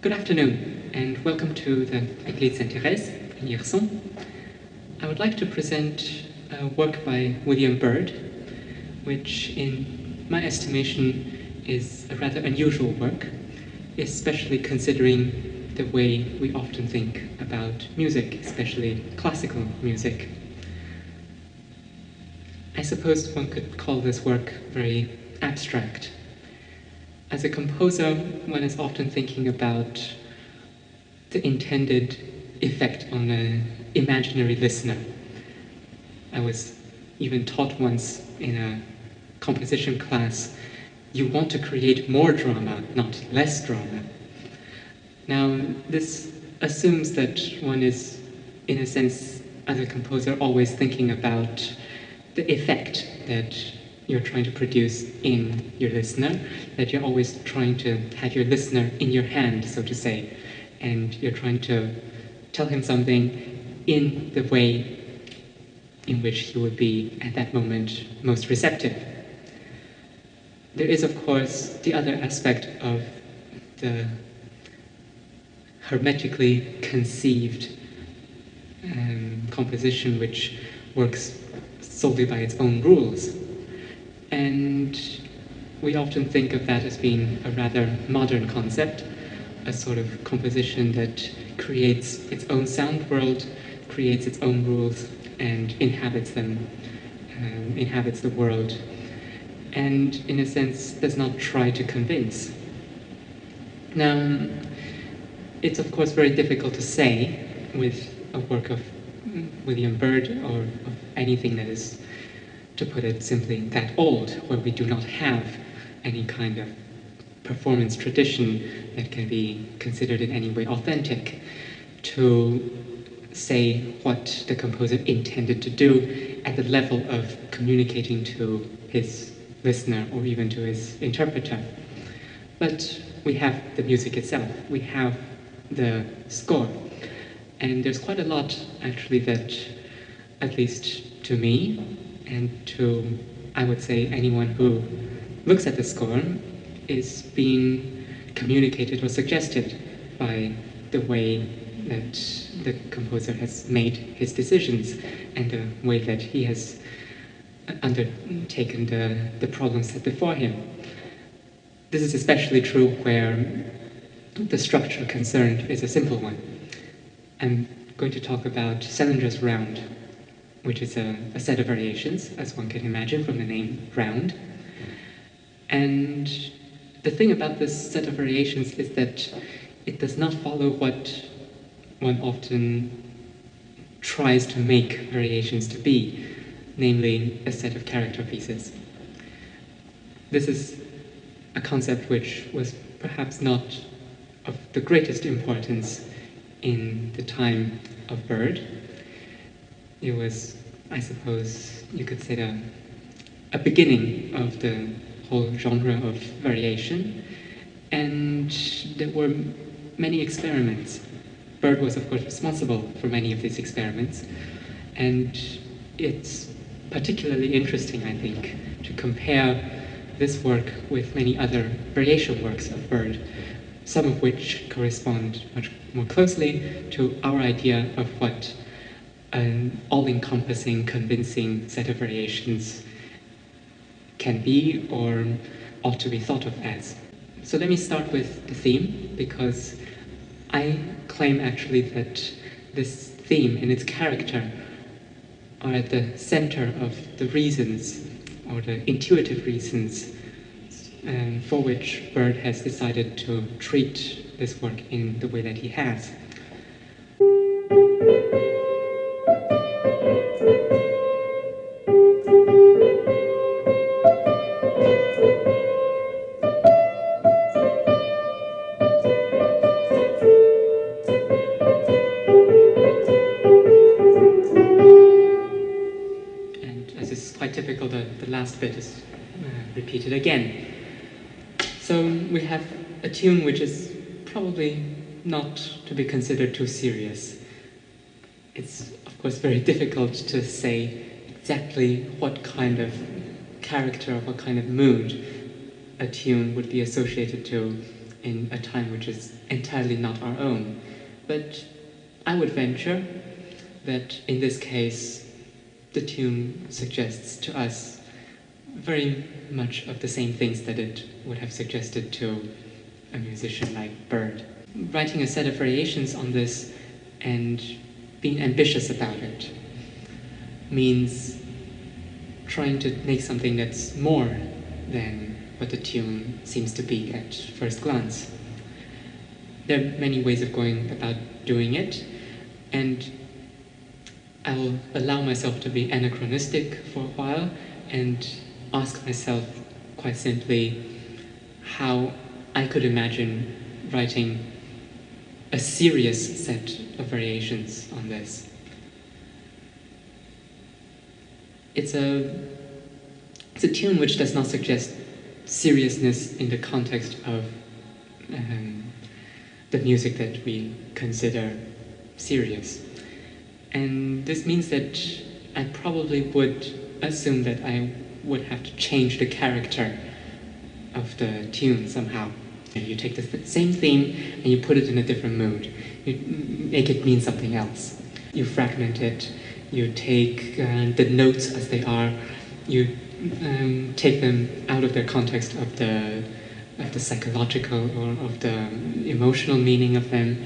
Good afternoon, and welcome to the Église Sainte-Thérèse in Hirson. I would like to present a work by William Byrd, which in my estimation is a rather unusual work, especially considering the way we often think about music, especially classical music. I suppose one could call this work very abstract. As a composer, one is often thinking about the intended effect on an imaginary listener. I was even taught once in a composition class, you want to create more drama, not less drama. Now, this assumes that one is, in a sense, as a composer, always thinking about the effect that you're trying to produce in your listener, that you're always trying to have your listener in your hand, so to say, and you're trying to tell him something in the way in which he would be at that moment most receptive. There is, of course, the other aspect of the hermetically conceived composition which works solely by its own rules. And we often think of that as being a rather modern concept, a sort of composition that creates its own sound world, creates its own rules, and inhabits them, inhabits the world, and in a sense does not try to convince. Now, it's of course very difficult to say with a work of William Byrd or of anything that is, to put it simply, that old, where we do not have any kind of performance tradition that can be considered in any way authentic, to say what the composer intended to do at the level of communicating to his listener or even to his interpreter. But we have the music itself, we have the score, and there's quite a lot actually that, at least to me, and to, I would say, anyone who looks at the score, is being communicated or suggested by the way that the composer has made his decisions and the way that he has undertaken the problems set before him. This is especially true where the structure concerned is a simple one. I'm going to talk about Sellenger's round, which is a set of variations, as one can imagine from the name round. And the thing about this set of variations is that it does not follow what one often tries to make variations to be, namely a set of character pieces. This is a concept which was perhaps not of the greatest importance in the time of Byrd. It was, I suppose, you could say, a beginning of the whole genre of variation, and there were many experiments. Byrd was, of course, responsible for many of these experiments, and it's particularly interesting, I think, to compare this work with many other variation works of Byrd, some of which correspond much more closely to our idea of what an all-encompassing, convincing set of variations can be or ought to be thought of as. So let me start with the theme, because I claim actually that this theme and its character are at the center of the reasons, or the intuitive reasons, for which Byrd has decided to treat this work in the way that he has. Typical, the last bit is repeated again. So we have a tune which is probably not to be considered too serious. It's, of course, very difficult to say exactly what kind of character, what kind of mood a tune would be associated to in a time which is entirely not our own. But I would venture that in this case, the tune suggests to us very much of the same things that it would have suggested to a musician like Byrd. Writing a set of variations on this and being ambitious about it means trying to make something that's more than what the tune seems to be at first glance. There are many ways of going about doing it, and I will allow myself to be anachronistic for a while and ask myself quite simply how I could imagine writing a serious set of variations on this. It's a tune which does not suggest seriousness in the context of the music that we consider serious. And this means that I probably would assume that I would have to change the character of the tune somehow. You take the same theme and you put it in a different mood. You make it mean something else. You fragment it, you take the notes as they are, you take them out of their context of the psychological or of the emotional meaning of them,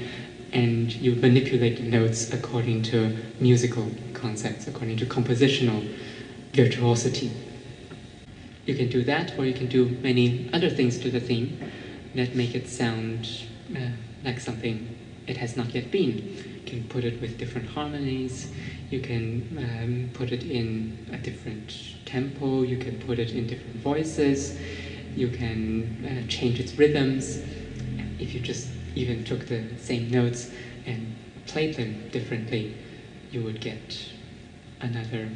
and you manipulate the notes according to musical concepts, according to compositional virtuosity. You can do that, or you can do many other things to the theme that make it sound like something it has not yet been. You can put it with different harmonies, you can put it in a different tempo, you can put it in different voices, you can change its rhythms. If you just even took the same notes and played them differently, you would get another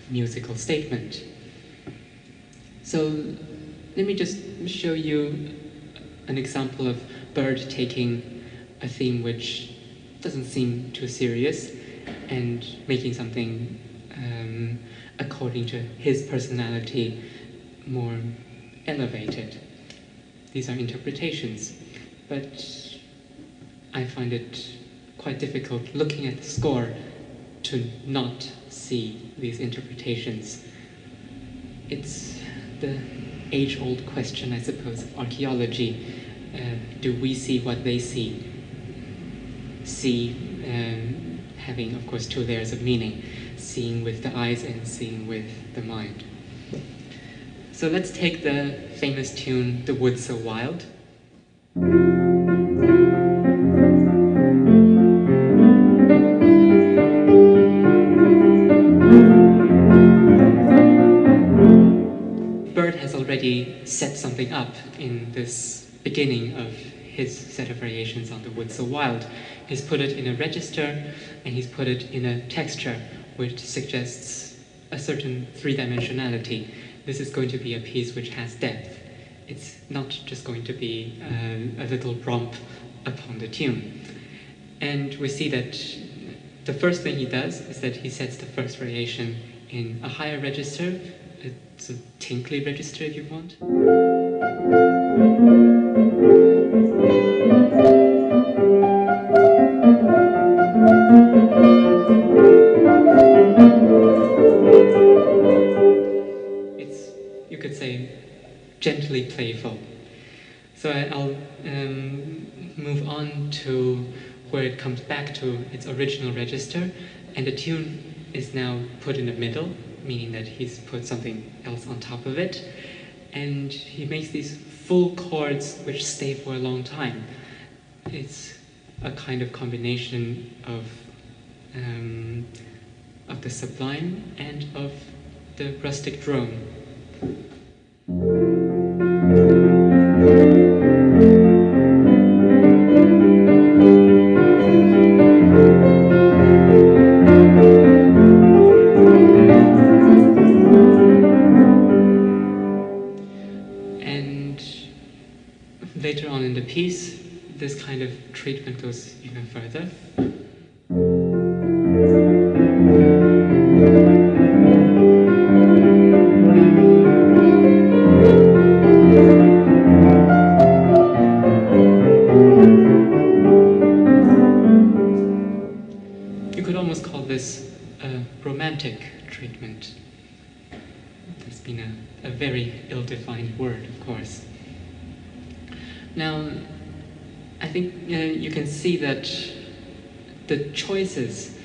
musical statement. So let me just show you an example of Byrd taking a theme which doesn't seem too serious and making something according to his personality more elevated. These are interpretations, but I find it quite difficult looking at the score to not see these interpretations. It's the age-old question, I suppose, of archaeology. Do we see what they see? See having, of course, two layers of meaning, seeing with the eyes and seeing with the mind. So let's take the famous tune, The Wood So Wild. Byrd has already set something up in this beginning of his set of variations on The Wood So Wild. He's put it in a register and he's put it in a texture which suggests a certain three-dimensionality. This is going to be a piece which has depth. It's not just going to be a little romp upon the tune. And we see that the first thing he does is that he sets the first variation in a higher register. It's a tinkly register if you want. It's, you could say, gently playful. So I'll move on to where it comes back to its original register, and the tune is now put in the middle, meaning that he's put something else on top of it, and he makes these full chords which stay for a long time. It's a kind of combination of the sublime and of the rustic drone. Later on in the piece, this kind of treatment goes even further. consent. That's been a very ill-defined word, of course. Now, I think you can see that the choices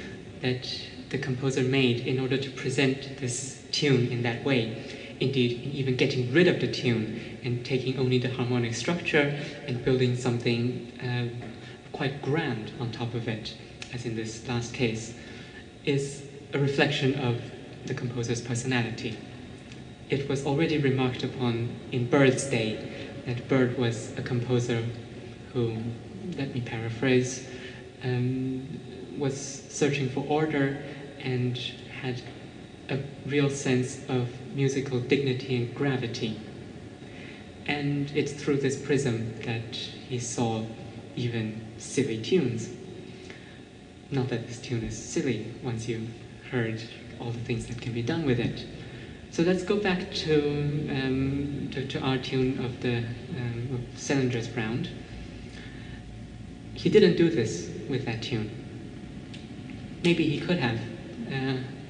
that the composer made in order to present this tune in that way, indeed even getting rid of the tune and taking only the harmonic structure and building something quite grand on top of it, as in this last case, is a reflection of the composer's personality. It was already remarked upon in Byrd's day that Byrd was a composer who, let me paraphrase, was searching for order and had a real sense of musical dignity and gravity. And it's through this prism that he saw even silly tunes. Not that this tune is silly once you've heard all the things that can be done with it. So let's go back to our tune of the of Sellenger's round. He didn't do this with that tune. Maybe he could have.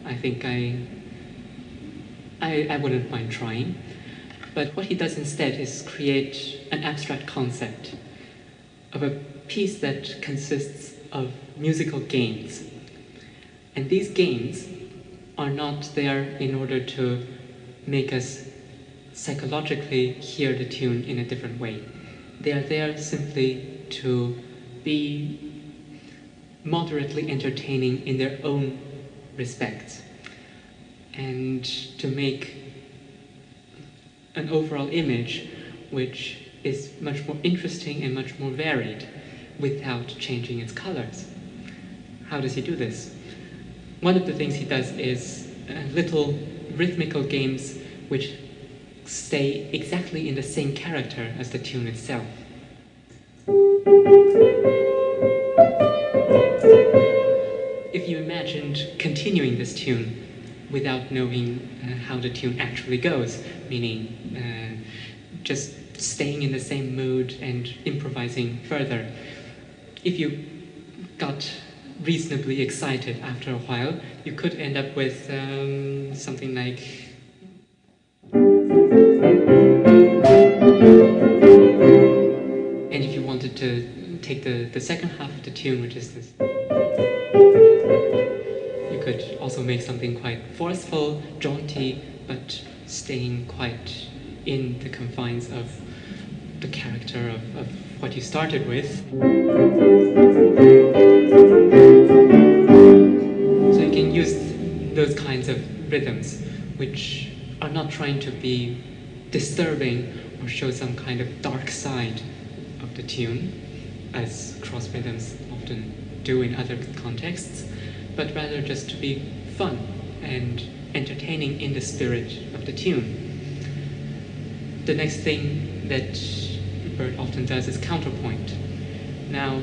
I think I wouldn't mind trying. But what he does instead is create an abstract concept of a piece that consists of musical games. And these games are not there in order to make us psychologically hear the tune in a different way. They are there simply to be moderately entertaining in their own respects and to make an overall image which is much more interesting and much more varied without changing its colors. How does he do this? One of the things he does is little rhythmical games which stay exactly in the same character as the tune itself. If you imagined continuing this tune without knowing how the tune actually goes, meaning just staying in the same mood and improvising further, if you got reasonably excited after a while, you could end up with something like... And if you wanted to take the second half of the tune, which is this, you could also make something quite forceful, jaunty, but staying quite in the confines of the character of what you started with. So you can use those kinds of rhythms, which are not trying to be disturbing or show some kind of dark side of the tune, as cross rhythms often do in other contexts, but rather just to be fun and entertaining in the spirit of the tune. The next thing that Byrd often does is counterpoint. Now,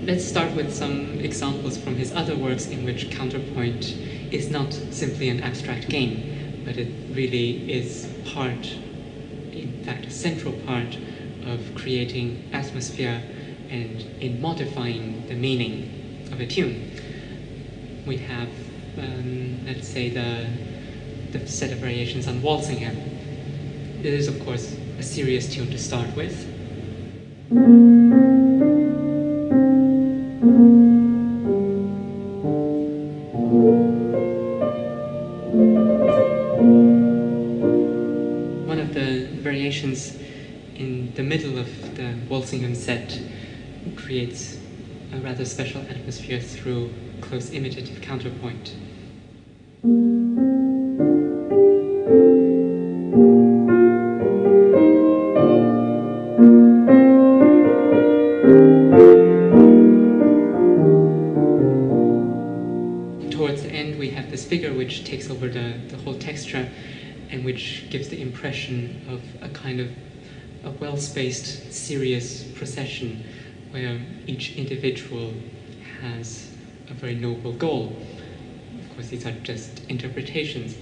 let's start with some examples from his other works in which counterpoint is not simply an abstract game, but it really is part, in fact, a central part of creating atmosphere and in modifying the meaning of a tune. We have, let's say, the set of variations on Walsingham. It is, of course, a serious tune to start with. One of the variations in the middle of the Walsingham set creates a rather special atmosphere through close imitative counterpoint. Towards the end we have this figure which takes over the whole texture and which gives the impression of a kind of a well-spaced, serious procession where each individual has a very noble goal. Of course, these are just interpretations,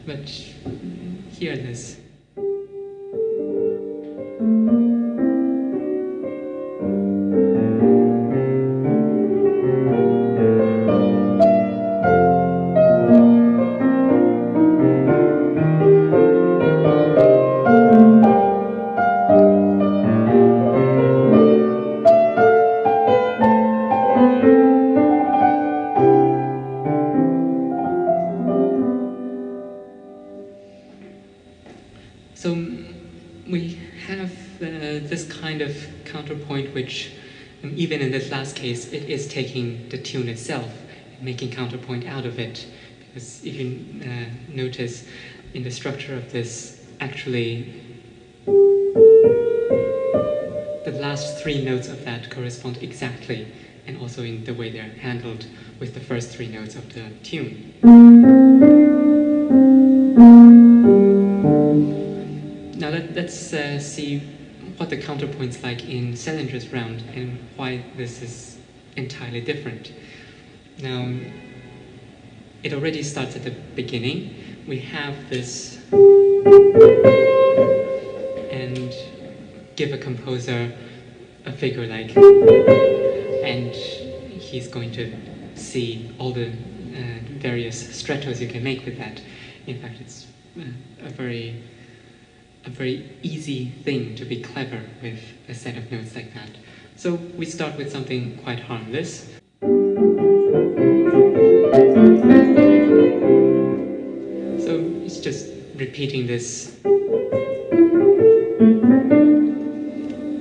but hear this. kind of counterpoint which, even in this last case, it is taking the tune itself and making counterpoint out of it. Because if you notice in the structure of this, actually the last three notes of that correspond exactly, and also in the way they're handled with the first three notes of the tune. Now let's see what the counterpoint's like in Sellenger's round and why this is entirely different. Now, it already starts at the beginning. We have this, and give a composer a figure like, and he's going to see all the various strettos you can make with that. In fact, it's a very easy thing to be clever with a set of notes like that. So we start with something quite harmless. So it's just repeating this.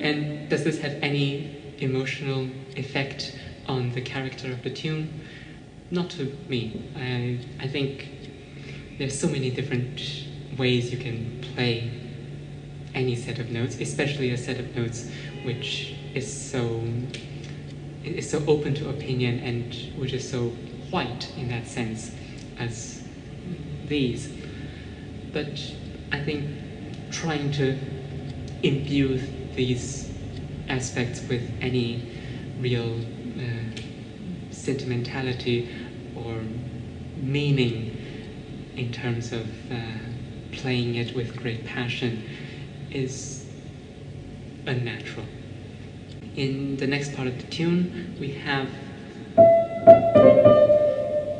And does this have any emotional effect on the character of the tune? Not to me. I think there's so many different ways you can play any set of notes, especially a set of notes which is so open to opinion and which is so white in that sense as these. But I think trying to imbue these aspects with any real sentimentality or meaning in terms of playing it with great passion is unnatural. In the next part of the tune, we have,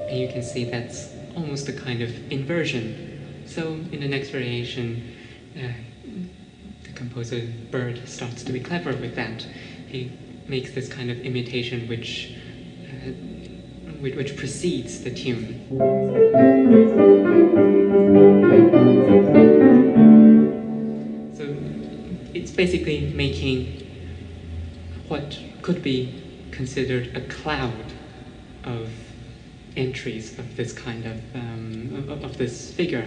and you can see that's almost a kind of inversion. So in the next variation, the composer Byrd starts to be clever with that. He makes this kind of imitation which precedes the tune. It's basically making what could be considered a cloud of entries of this kind of this figure.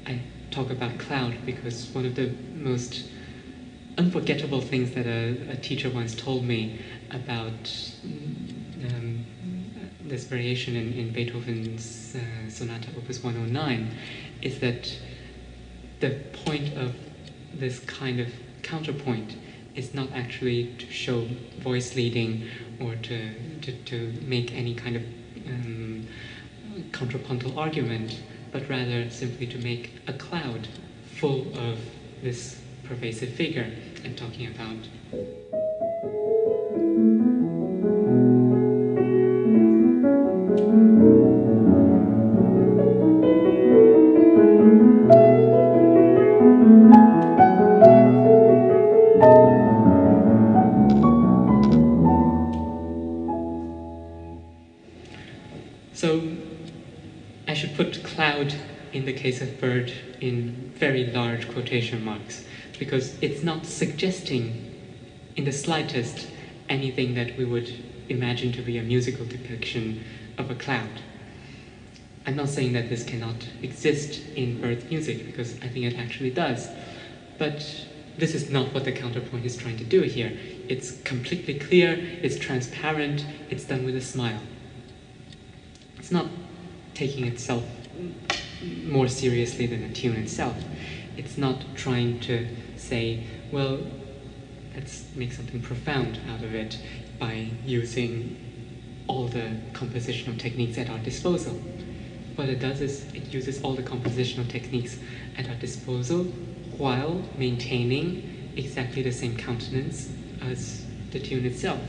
I talk about cloud because one of the most unforgettable things that a teacher once told me about this variation in Beethoven's Sonata Opus 109 is that the point of this kind of counterpoint is not actually to show voice leading or to make any kind of contrapuntal argument, but rather simply to make a cloud full of this pervasive figure I'm talking about. So I should put cloud in the case of Byrd in very large quotation marks, because it's not suggesting in the slightest anything that we would imagine to be a musical depiction of a cloud. I'm not saying that this cannot exist in Byrd's music, because I think it actually does. But this is not what the counterpoint is trying to do here. It's completely clear, it's transparent, it's done with a smile. It's not taking itself more seriously than the tune itself. It's not trying to say, well, let's make something profound out of it by using all the compositional techniques at our disposal. What it does is it uses all the compositional techniques at our disposal while maintaining exactly the same countenance as the tune itself.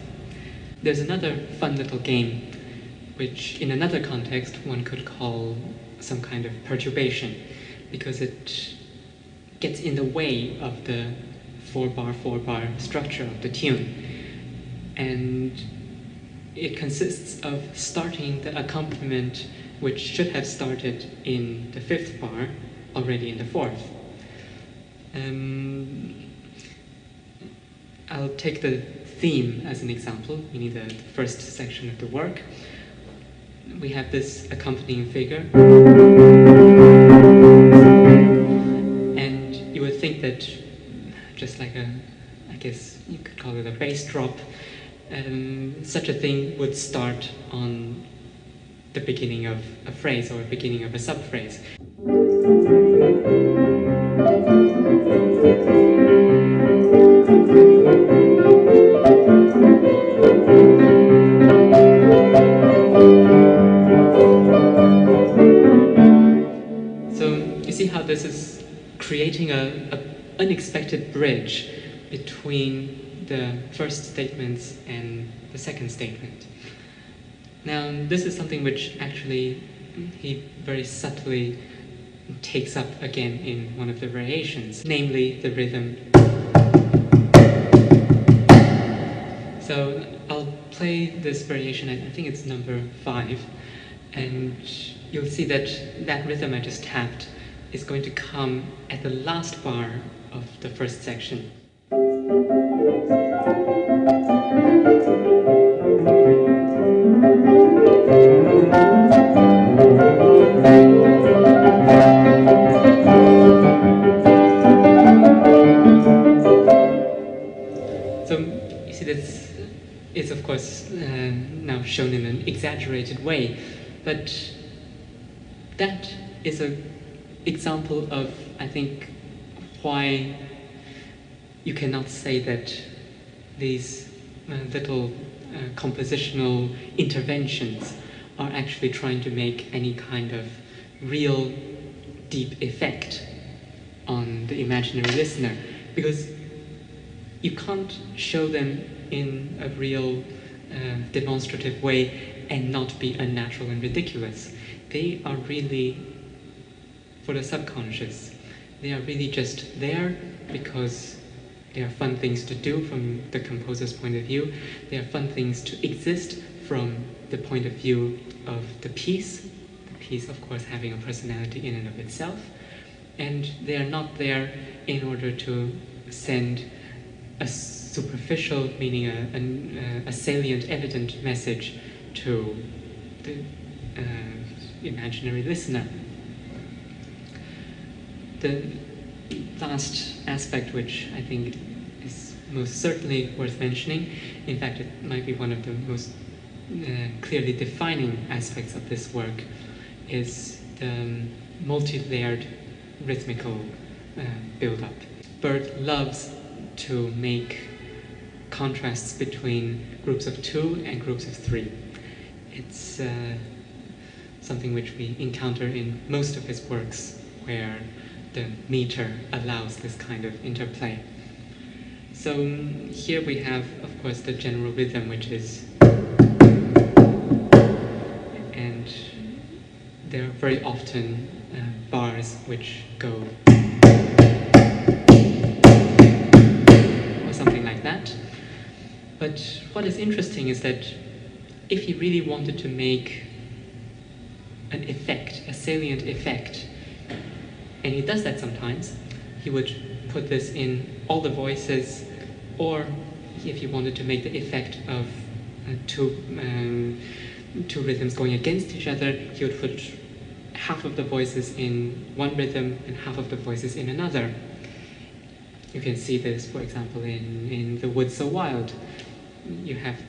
There's another fun little game which in another context one could call some kind of perturbation, because it gets in the way of the 4-bar structure of the tune. And it consists of starting the accompaniment which should have started in the 5th bar already in the 4th. I'll take the theme as an example, meaning the first section of the work. We have this accompanying figure. And you would think that just like I guess you could call it a bass drop, such a thing would start on the beginning of a phrase or beginning of a subphrase. So you see how this is creating an unexpected bridge between the first statements and the second statement. Now, this is something which actually he very subtly takes up again in one of the variations, namely the rhythm. So I'll play this variation, I think it's number 5, and you'll see that that rhythm I just tapped is going to come at the last bar of the first section. So you see this is of course now shown in an exaggerated way, but that is an example of, I think, why you cannot say that these little compositional interventions are actually trying to make any kind of real deep effect on the imaginary listener, because you can't show them in a real demonstrative way and not be unnatural and ridiculous. They are really for the subconscious. They are really just there because they are fun things to do from the composer's point of view. They are fun things to exist from the point of view of the piece of course having a personality in and of itself, and they are not there in order to send a superficial, meaning a salient, evident message to the imaginary listener. The last aspect, which I think is most certainly worth mentioning, in fact it might be one of the most clearly defining aspects of this work, is the multi-layered rhythmical build-up. Byrd loves to make contrasts between groups of 2 and groups of 3. It's something which we encounter in most of his works, where the meter allows this kind of interplay. So here we have, of course, the general rhythm, which is, and there are very often bars which go or something like that. But what is interesting is that if he really wanted to make an effect, a salient effect, and he does that sometimes, he would put this in all the voices, or if he wanted to make the effect of two rhythms going against each other, he would put half of the voices in one rhythm and half of the voices in another. You can see this, for example, in The Woods So Wild. You have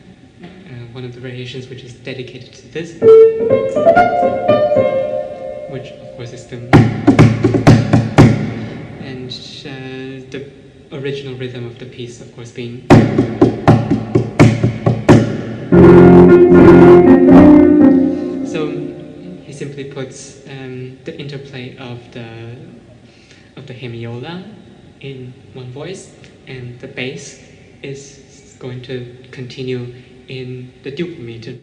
one of the variations which is dedicated to this, which of course is the and the original rhythm of the piece, of course, being so he simply puts the interplay of the hemiola in one voice, and the bass is going to continue in the duple meter.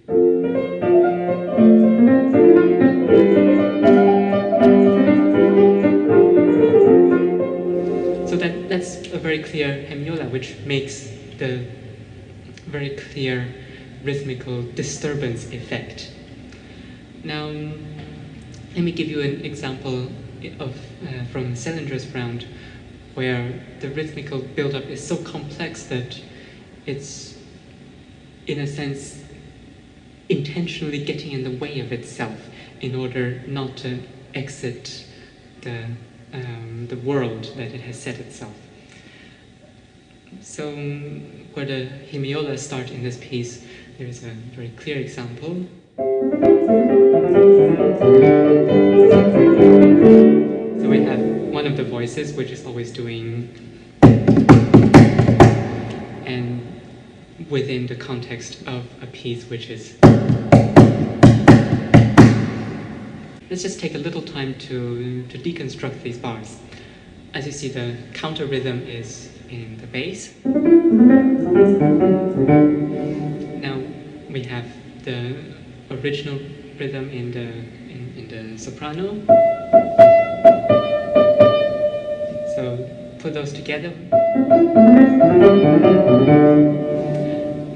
So that's a very clear hemiola, which makes the very clear rhythmical disturbance effect. Now, let me give you an example of from Sellenger's round, where the rhythmical build-up is so complex that It's, in a sense, intentionally getting in the way of itself in order not to exit the world that it has set itself. So where the hemiolas start in this piece, there is a very clear example. So we have one of the voices which is always doing, and within the context of a piece which is. Let's just take a little time to deconstruct these bars. As you see, the counter rhythm is in the bass. Now we have the original rhythm in the soprano. So put those together.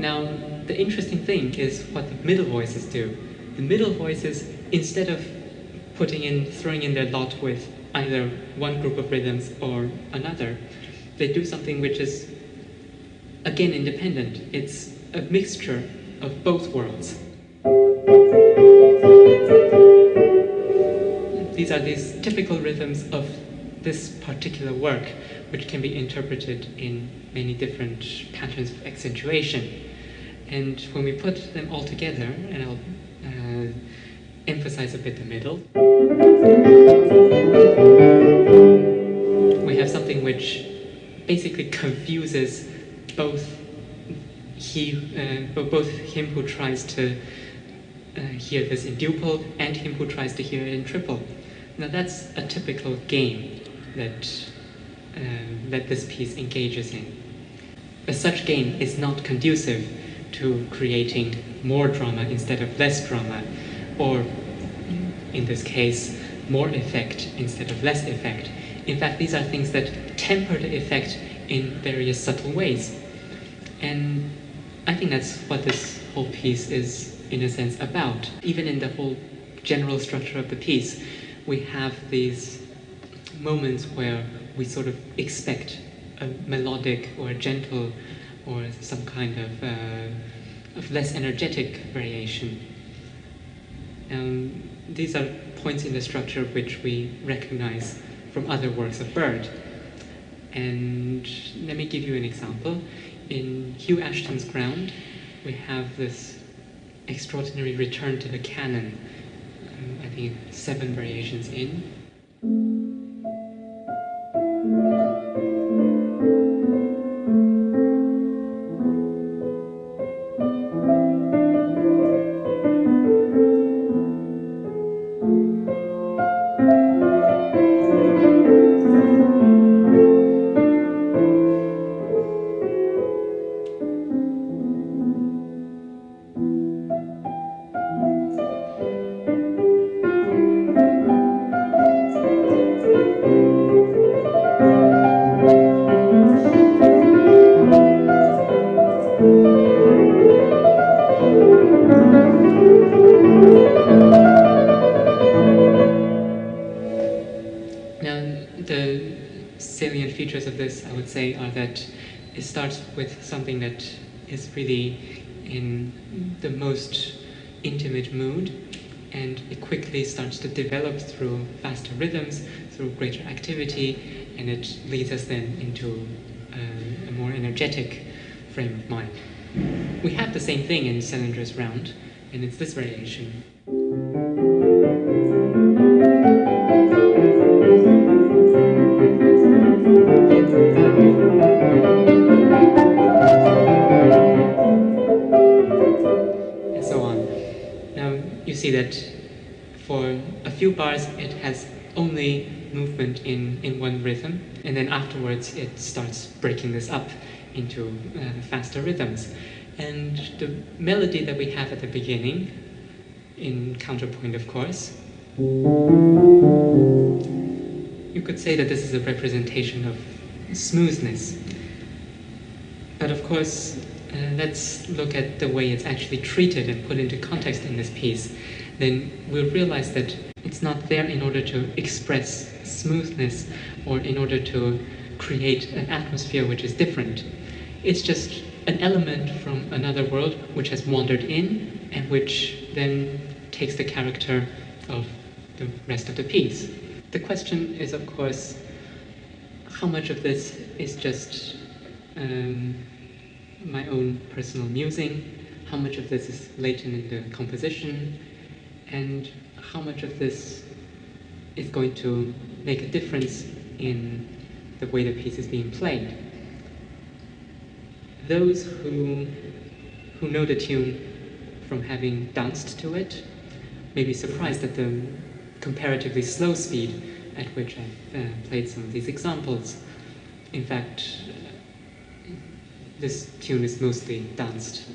Now the interesting thing is what the middle voices do. The middle voices, instead of throwing in their lot with either one group of rhythms or another, they do something which is, again, independent. It's a mixture of both worlds. These are these typical rhythms of this particular work, which can be interpreted in many different patterns of accentuation. And when we put them all together, and I'll emphasize a bit the middle, we have something which basically confuses both him who tries to hear this in duple and him who tries to hear it in triple. Now that's a typical game that this piece engages in. But such game is not conducive to creating more drama instead of less drama, or in this case, more effect instead of less effect. In fact, these are things that temper the effect in various subtle ways. And I think that's what this whole piece is, in a sense, about. Even in the whole general structure of the piece, we have these moments where we sort of expect a melodic or a gentle or some kind of less energetic variation. These are points in the structure which we recognize from other works of Byrd. And let me give you an example. In Hugh Ashton's Ground, we have this extraordinary return to the canon. I think 7 variations in. Are that it starts with something that is really in the most intimate mood, and it quickly starts to develop through faster rhythms, through greater activity, and it leads us then into a more energetic frame of mind. We have the same thing in Sellenger's Round, and it's this variation. See that for a few bars it has only movement in one rhythm, and then afterwards it starts breaking this up into faster rhythms. And the melody that we have at the beginning, in Counterpoint of course, you could say that this is a representation of smoothness. But of course, let's look at the way it's actually treated and put into context in this piece. Then we'll realize that it's not there in order to express smoothness or in order to create an atmosphere which is different. It's just an element from another world which has wandered in and which then takes the character of the rest of the piece. The question is, of course, how much of this is just my own personal musing, how much of this is latent in the composition, and how much of this is going to make a difference in the way the piece is being played. Those who know the tune from having danced to it may be surprised at the comparatively slow speed at which I've played some of these examples. In fact, this tune is mostly danced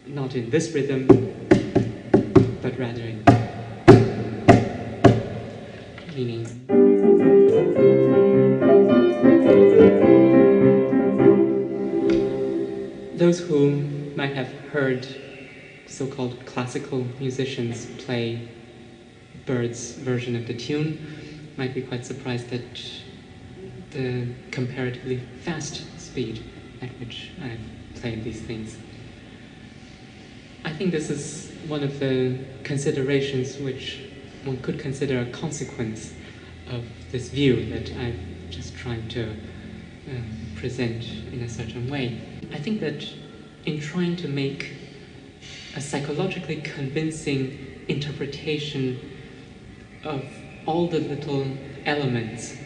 not in this rhythm, but rather in meaning. Those who might have heard so-called classical musicians play Byrd's version of the tune might be quite surprised at the comparatively fast speed at which I've played these things. I think this is one of the considerations which one could consider a consequence of this view that I've just tried to present in a certain way. I think that in trying to make a psychologically convincing interpretation of all the little elements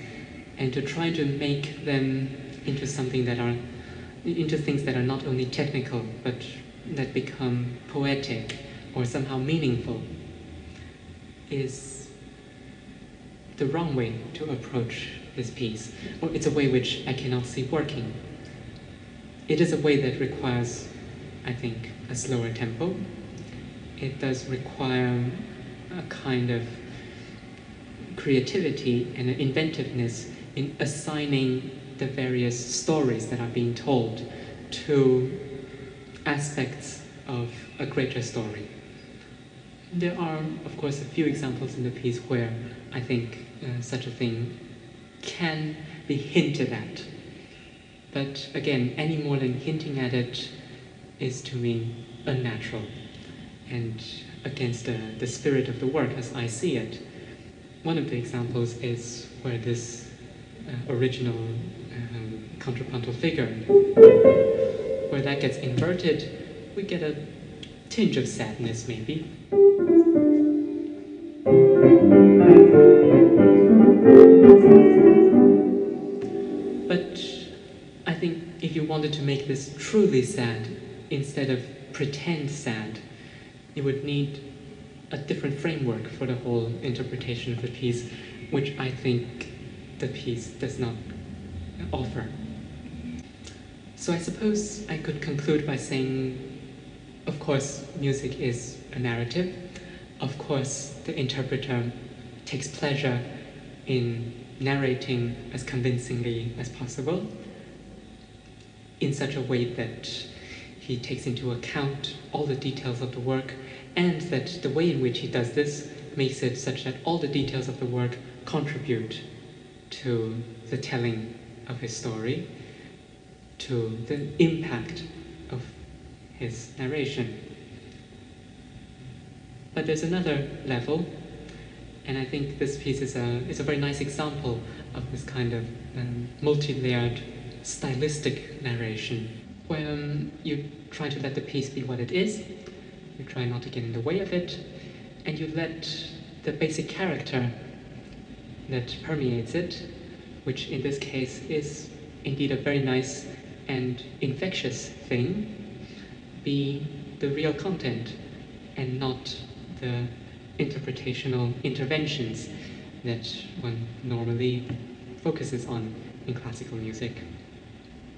and to try to make them into things that are not only technical but that become poetic or somehow meaningful is the wrong way to approach this piece, or it's a way which I cannot see working. It is a way that requires, I think, a slower tempo. It does require a kind of creativity and an inventiveness in assigning the various stories that are being told to aspects of a greater story. There are, of course, a few examples in the piece where I think such a thing can be hinted at. But again, any more than hinting at it is to me unnatural and against the spirit of the work as I see it. One of the examples is where this original contrapuntal figure, where that gets inverted, we get a tinge of sadness maybe. But I think if you wanted to make this truly sad, instead of pretend sad, you would need a different framework for the whole interpretation of the piece, which I think the piece does not offer. So I suppose I could conclude by saying, of course, music is a narrative. Of course, the interpreter takes pleasure in narrating as convincingly as possible, in such a way that he takes into account all the details of the work, and that the way in which he does this makes it such that all the details of the work contribute to the telling of his story, to the impact of his narration. But there's another level, and I think this piece is a very nice example of this kind of multi-layered stylistic narration, where you try to let the piece be what it is, you try not to get in the way of it, and you let the basic character that permeates it, which in this case is indeed a very nice and infectious thing, be the real content and not the interpretational interventions that one normally focuses on in classical music.